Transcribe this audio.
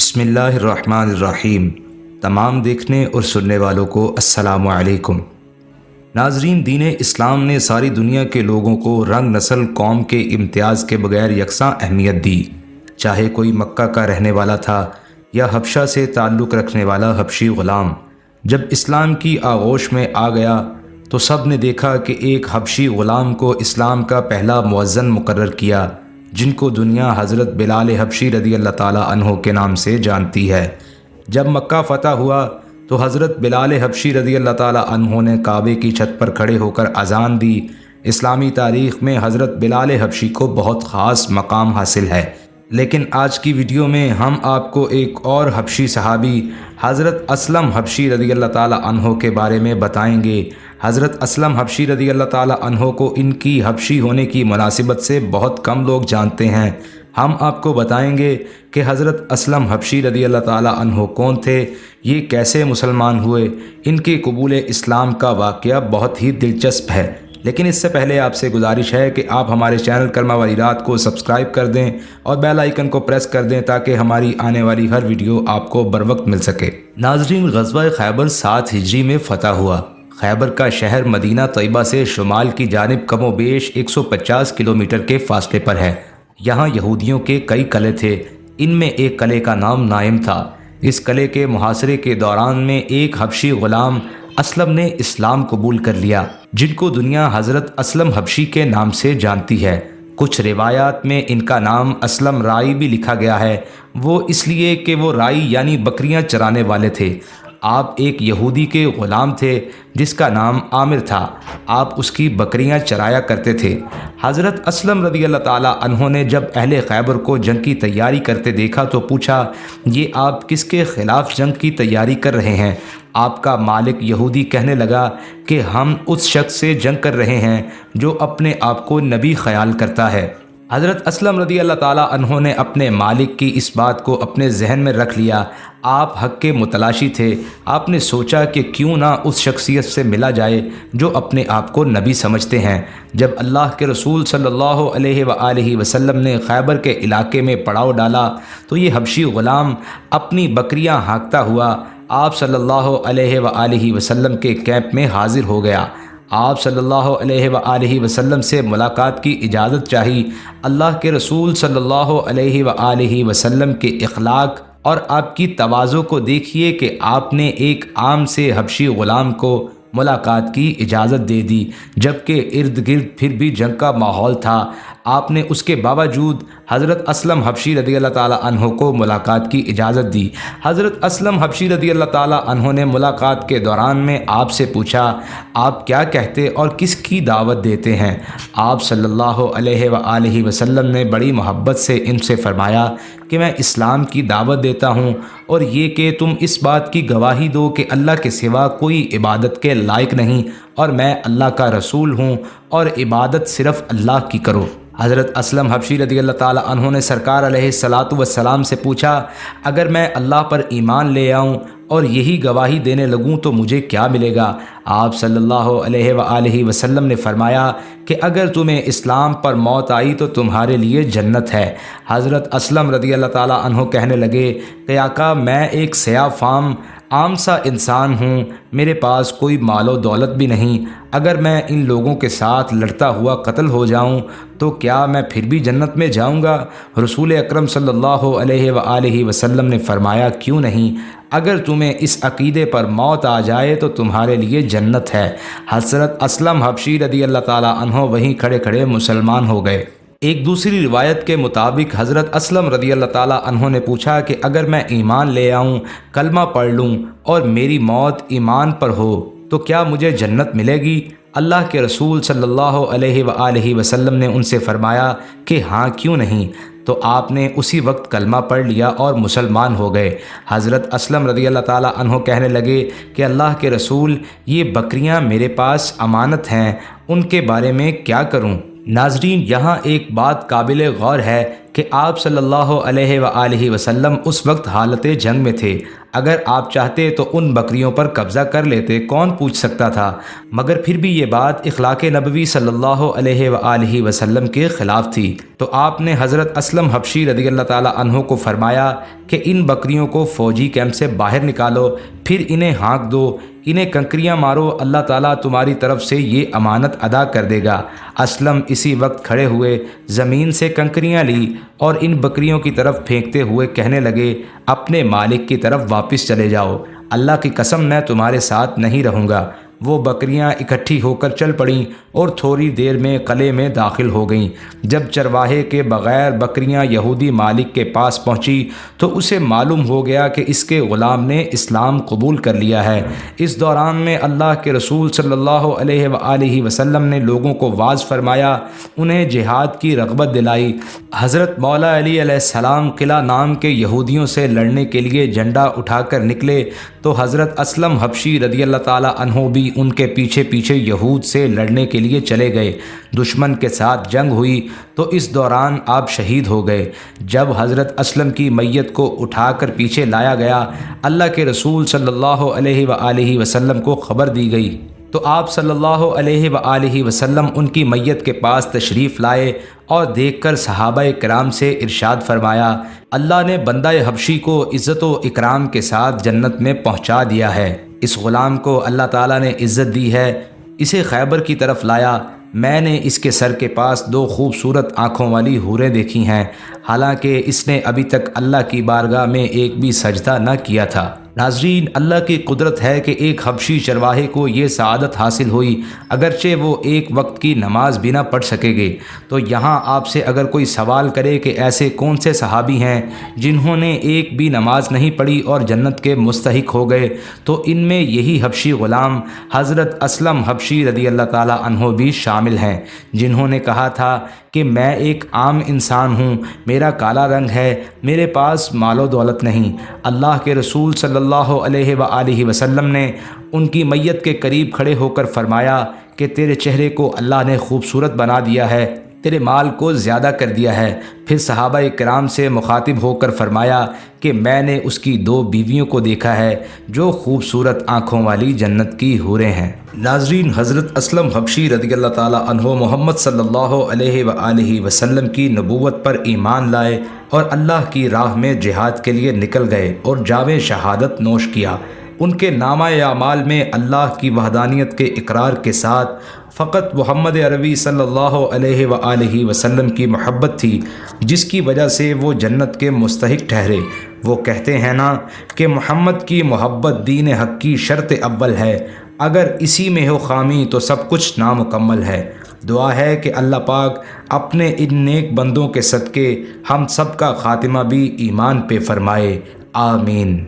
بسم اللہ الرحمن الرحیم۔ تمام دیکھنے اور سننے والوں کو السلام علیکم۔ ناظرین، دین اسلام نے ساری دنیا کے لوگوں کو رنگ، نسل، قوم کے امتیاز کے بغیر یکساں اہمیت دی، چاہے کوئی مکہ کا رہنے والا تھا یا حبشہ سے تعلق رکھنے والا حبشی غلام۔ جب اسلام کی آغوش میں آ گیا تو سب نے دیکھا کہ ایک حبشی غلام کو اسلام کا پہلا مؤذن مقرر کیا، جن کو دنیا حضرت بلال حبشی رضی اللہ تعالیٰ عنہ کے نام سے جانتی ہے۔ جب مکہ فتح ہوا تو حضرت بلال حبشی رضی اللہ تعالیٰ عنہ نے کعبے کی چھت پر کھڑے ہو کر اذان دی۔ اسلامی تاریخ میں حضرت بلال حبشی کو بہت خاص مقام حاصل ہے، لیکن آج کی ویڈیو میں ہم آپ کو ایک اور حبشی صحابی حضرت اسلم حبشی رضی اللہ تعالیٰ عنہ کے بارے میں بتائیں گے۔ حضرت اسلم حبشی رضی اللہ تعالیٰ عنہ کو ان کی حبشی ہونے کی مناسبت سے بہت کم لوگ جانتے ہیں۔ ہم آپ کو بتائیں گے کہ حضرت اسلم حبشی رضی اللہ تعالیٰ عنہ کون تھے، یہ کیسے مسلمان ہوئے، ان کے قبول اسلام کا واقعہ بہت ہی دلچسپ ہے۔ لیکن اس سے پہلے آپ سے گزارش ہے کہ آپ ہمارے چینل کلمہ والی رات کو سبسکرائب کر دیں اور بیل آئیکن کو پریس کر دیں تاکہ ہماری آنے والی ہر ویڈیو آپ کو بروقت مل سکے۔ ناظرین، غزوہ خیبر 7 ہجری میں فتح ہوا۔ خیبر کا شہر مدینہ طیبہ سے شمال کی جانب کم و بیش 150 کلومیٹر کے فاصلے پر ہے۔ یہاں یہودیوں کے کئی قلعے تھے، ان میں ایک قلعے کا نام نائم تھا۔ اس قلعے کے محاصرے کے دوران میں ایک حبشی غلام اسلم نے اسلام قبول کر لیا، جن کو دنیا حضرت اسلم حبشی کے نام سے جانتی ہے۔ کچھ روایات میں ان کا نام اسلم رائی بھی لکھا گیا ہے، وہ اس لیے کہ وہ رائی یعنی بکریاں چرانے والے تھے۔ آپ ایک یہودی کے غلام تھے جس کا نام عامر تھا، آپ اس کی بکریاں چرایا کرتے تھے۔ حضرت اسلم رضی اللہ تعالیٰ عنہ نے جب اہل خیبر کو جنگ کی تیاری کرتے دیکھا تو پوچھا، یہ آپ کس کے خلاف جنگ کی تیاری کر رہے ہیں؟ آپ کا مالک یہودی کہنے لگا کہ ہم اس شخص سے جنگ کر رہے ہیں جو اپنے آپ کو نبی خیال کرتا ہے۔ حضرت اسلم رضی اللہ تعالیٰ عنہ نے اپنے مالک کی اس بات کو اپنے ذہن میں رکھ لیا۔ آپ حق کے متلاشی تھے، آپ نے سوچا کہ کیوں نہ اس شخصیت سے ملا جائے جو اپنے آپ کو نبی سمجھتے ہیں۔ جب اللہ کے رسول صلی اللہ علیہ وآلہ وسلم نے خیبر کے علاقے میں پڑاؤ ڈالا تو یہ حبشی غلام اپنی بکریاں ہانکتا ہوا آپ صلی اللہ علیہ وآلہ وسلم کے کیمپ میں حاضر ہو گیا۔ آپ صلی اللہ علیہ وآلہ وسلم سے ملاقات کی اجازت چاہی۔ اللہ کے رسول صلی اللہ علیہ وآلہ وسلم کے اخلاق اور آپ کی تواضع کو دیکھیے کہ آپ نے ایک عام سے حبشی غلام کو ملاقات کی اجازت دے دی، جبکہ ارد گرد پھر بھی جنگ کا ماحول تھا۔ آپ نے اس کے باوجود حضرت اسلم حبشی رضی اللہ تعالیٰ عنہ کو ملاقات کی اجازت دی۔ حضرت اسلم حبشی رضی اللہ تعالیٰ عنہ نے ملاقات کے دوران میں آپ سے پوچھا، آپ کیا کہتے اور کس کی دعوت دیتے ہیں؟ آپ صلی اللہ علیہ وآلہ وسلم نے بڑی محبت سے ان سے فرمایا کہ میں اسلام کی دعوت دیتا ہوں، اور یہ کہ تم اس بات کی گواہی دو کہ اللہ کے سوا کوئی عبادت کے لائق نہیں، اور میں اللہ کا رسول ہوں، اور عبادت صرف اللہ کی کرو۔ حضرت اسلم حبشی رضی اللہ تعالیٰ عنہ نے سرکار علیہ الصلاۃ والسلام سے پوچھا، اگر میں اللہ پر ایمان لے آؤں اور یہی گواہی دینے لگوں تو مجھے کیا ملے گا؟ آپ صلی اللہ علیہ وآلہ وسلم نے فرمایا کہ اگر تمہیں اسلام پر موت آئی تو تمہارے لیے جنت ہے۔ حضرت اسلم رضی اللہ تعالیٰ عنہ کہنے لگے کہ آقا، میں ایک سیاہ فام عام سا انسان ہوں، میرے پاس کوئی مال و دولت بھی نہیں، اگر میں ان لوگوں کے ساتھ لڑتا ہوا قتل ہو جاؤں تو کیا میں پھر بھی جنت میں جاؤں گا؟ رسول اکرم صلی اللہ علیہ وآلہ وسلم نے فرمایا، کیوں نہیں؟ اگر تمہیں اس عقیدے پر موت آ جائے تو تمہارے لیے جنت ہے۔ حضرت اسلم حبشی رضی اللہ تعالیٰ عنہ وہیں کھڑے کھڑے مسلمان ہو گئے۔ ایک دوسری روایت کے مطابق حضرت اسلم رضی اللہ تعالیٰ عنہ نے پوچھا کہ اگر میں ایمان لے آؤں، کلمہ پڑھ لوں اور میری موت ایمان پر ہو تو کیا مجھے جنت ملے گی؟ اللہ کے رسول صلی اللہ علیہ وآلہ وسلم نے ان سے فرمایا کہ ہاں، کیوں نہیں؟ تو آپ نے اسی وقت کلمہ پڑھ لیا اور مسلمان ہو گئے۔ حضرت اسلم رضی اللہ تعالیٰ عنہ کہنے لگے کہ اللہ کے رسول، یہ بکریاں میرے پاس امانت ہیں، ان کے بارے میں کیا کروں؟ ناظرین، یہاں ایک بات قابل غور ہے کہ آپ صلی اللہ علیہ وآلہ وسلم اس وقت حالت جنگ میں تھے۔ اگر آپ چاہتے تو ان بکریوں پر قبضہ کر لیتے، کون پوچھ سکتا تھا؟ مگر پھر بھی یہ بات اخلاق نبوی صلی اللہ علیہ وآلہ وسلم کے خلاف تھی، تو آپ نے حضرت اسلم حبشی رضی اللہ تعالیٰ عنہ کو فرمایا کہ ان بکریوں کو فوجی کیمپ سے باہر نکالو، پھر انہیں ہانک دو، انہیں کنکریاں مارو، اللہ تعالیٰ تمہاری طرف سے یہ امانت ادا کر دے گا۔ اسلم اسی وقت کھڑے ہوئے، زمین سے کنکریاں لی اور ان بکریوں کی طرف پھینکتے ہوئے کہنے لگے، اپنے مالک کی طرف واپس چلے جاؤ، اللہ کی قسم میں تمہارے ساتھ نہیں رہوں گا۔ وہ بکریاں اکٹھی ہو کر چل پڑیں اور تھوڑی دیر میں قلعے میں داخل ہو گئیں۔ جب چرواہے کے بغیر بکریاں یہودی مالک کے پاس پہنچی تو اسے معلوم ہو گیا کہ اس کے غلام نے اسلام قبول کر لیا ہے۔ اس دوران میں اللہ کے رسول صلی اللہ علیہ وآلہ وسلم نے لوگوں کو واعظ فرمایا، انہیں جہاد کی رغبت دلائی۔ حضرت مولا علی علیہ السلام قلعہ نام کے یہودیوں سے لڑنے کے لیے جھنڈا اٹھا کر نکلے تو حضرت اسلم حبشی رضی اللہ تعالیٰ عنہ بھی ان کے پیچھے پیچھے یہود سے لڑنے کے لیے چلے گئے۔ دشمن کے ساتھ جنگ ہوئی تو اس دوران آپ شہید ہو گئے۔ جب حضرت اسلم کی میت کو اٹھا کر پیچھے لایا گیا، اللہ کے رسول صلی اللہ علیہ وآلہ وسلم کو خبر دی گئی تو آپ صلی اللہ علیہ وآلہ وسلم ان کی میت کے پاس تشریف لائے اور دیکھ کر صحابہ کرام سے ارشاد فرمایا، اللہ نے بندہ حبشی کو عزت و اکرام کے ساتھ جنت میں پہنچا دیا ہے۔ اس غلام کو اللہ تعالیٰ نے عزت دی ہے، اسے خیبر کی طرف لایا۔ میں نے اس کے سر کے پاس 2 خوبصورت آنکھوں والی حوریں دیکھی ہیں، حالانکہ اس نے ابھی تک اللہ کی بارگاہ میں ایک بھی سجدہ نہ کیا تھا۔ ناظرین، اللہ کی قدرت ہے کہ ایک حبشی چرواہے کو یہ سعادت حاصل ہوئی، اگرچہ وہ ایک وقت کی نماز بھی نہ پڑھ سکے گے۔ تو یہاں آپ سے اگر کوئی سوال کرے کہ ایسے کون سے صحابی ہیں جنہوں نے ایک بھی نماز نہیں پڑھی اور جنت کے مستحق ہو گئے، تو ان میں یہی حبشی غلام حضرت اسلم حبشی رضی اللہ تعالیٰ عنہ بھی شامل ہیں، جنہوں نے کہا تھا کہ میں ایک عام انسان ہوں، میرا کالا رنگ ہے، میرے پاس مال و دولت نہیں۔ اللہ کے رسول صلی اللہ علیہ وآلہ وسلم نے ان کی میت کے قریب کھڑے ہو کر فرمایا کہ تیرے چہرے کو اللہ نے خوبصورت بنا دیا ہے، تیرے مال کو زیادہ کر دیا ہے۔ پھر صحابہ کرام سے مخاطب ہو کر فرمایا کہ میں نے اس کی 2 بیویوں کو دیکھا ہے جو خوبصورت آنکھوں والی جنت کی حوریں ہیں۔ ناظرین، حضرت اسلم حبشی رضی اللہ تعالیٰ عنہ محمد صلی اللہ علیہ وآلہ وسلم کی نبوت پر ایمان لائے اور اللہ کی راہ میں جہاد کے لیے نکل گئے اور جام شہادت نوش کیا۔ ان کے نامہ اعمال میں اللہ کی وحدانیت کے اقرار کے ساتھ فقط محمد عربی صلی اللہ علیہ وآلہ وسلم کی محبت تھی، جس کی وجہ سے وہ جنت کے مستحق ٹھہرے۔ وہ کہتے ہیں نا کہ محمد کی محبت دین حق کی شرط اول ہے، اگر اسی میں ہو خامی تو سب کچھ نامکمل ہے۔ دعا ہے کہ اللہ پاک اپنے ان نیک بندوں کے صدقے ہم سب کا خاتمہ بھی ایمان پہ فرمائے، آمین۔